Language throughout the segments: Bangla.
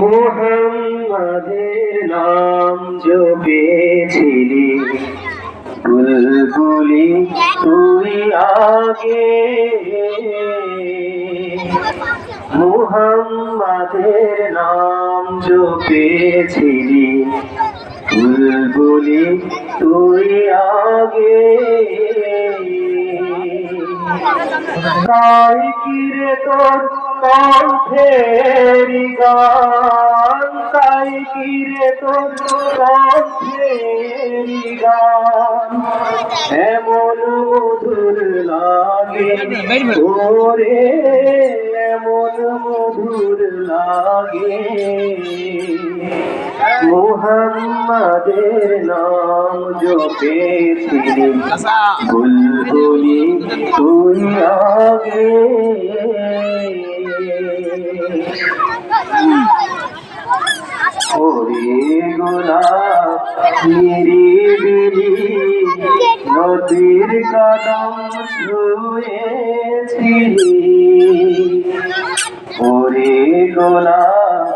মুহাম্মাদের নাম জপেছিলি বুলবুলি তুই আগে, মুহাম্মাদের নাম জপেছিলি বুলবুলি তুই আগে। তাই কিরে তোর কণ্ঠের গান, তাই কিরে তোর কণ্ঠের গান এমন মধুর লাগে ওরে, এমন মধুর লাগে। মুহাম্মাদের নাম জপেছিলি বুলবুলি তুই আগে। ওরে গোলাপ নিরিবিলি নদীর কদম ছুঁয়েছিলি, ওরে গোলাপ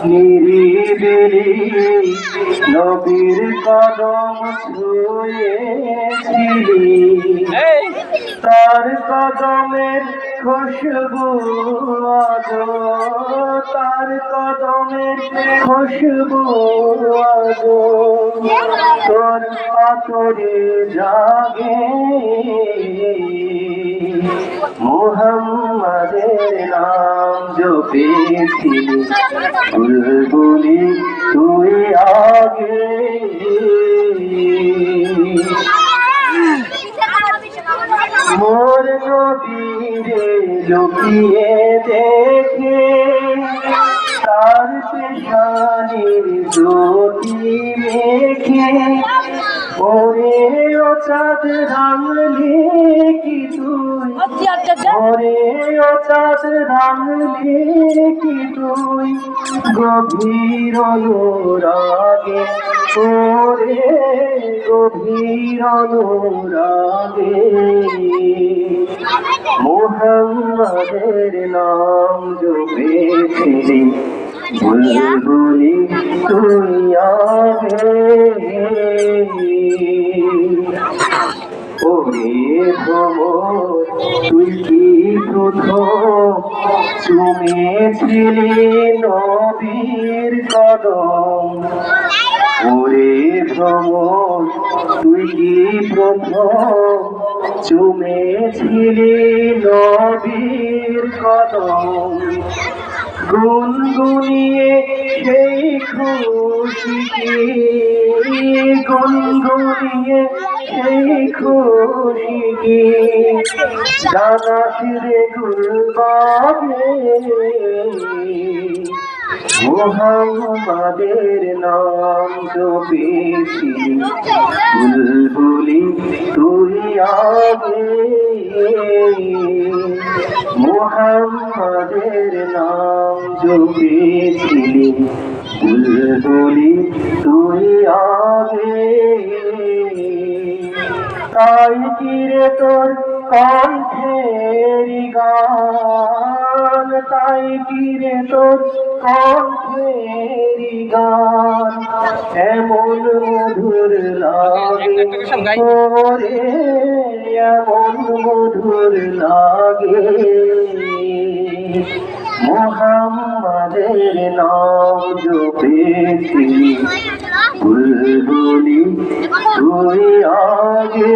নিরিবিলি নদীর কদম ছুঁয়েছিলি। তার কদমের খুশবু আজো, তার কদমের খুশবু আজো তোর আতরে জাগে। মুহাম্মাদের নাম জপেছিলি বুলবুলি তুই আগে। মোর নবীরে লুকিয়ে দেখে তার পেশানির জ্যোতি মেখে, ওরে ও চাঁদ রাঙলে কি তুই, ওরে ও চাঁদ রাঙলে কি তুই গভীর অনুরাগে, ওরে গভীর অনুরাগে। মুহাম্মাদের নাম জপেছিলি বুলবুলি তুই আগে। ওরে ভ্রমর তুই কি প্রথম চুমেছিলি নবীর কদম, ওরে ভ্রমর তুই কি প্রথম চুমেছিলি নবীর কদম। গুনগুনিয়ে সেই খুশিকে, গুনগুনিয়ে সেই খুশিকে জানাস রে গুলবাগে। মুহাম্মাদের নাম জপেছিলি বুলবুলি তুই আগে। মুহাম্মাদের নাম জপেছিলি বুলবুলি তুই আগে। তাই কিরে তোর কণ্ঠের গান, তাই কিরে তোর কণ্ঠের গান এমন মধুর লাগে ওরে, এমন মধুর লাগে। মুহাম্মাদের নাম জপেছিলি বুলবুলি তুই আগে।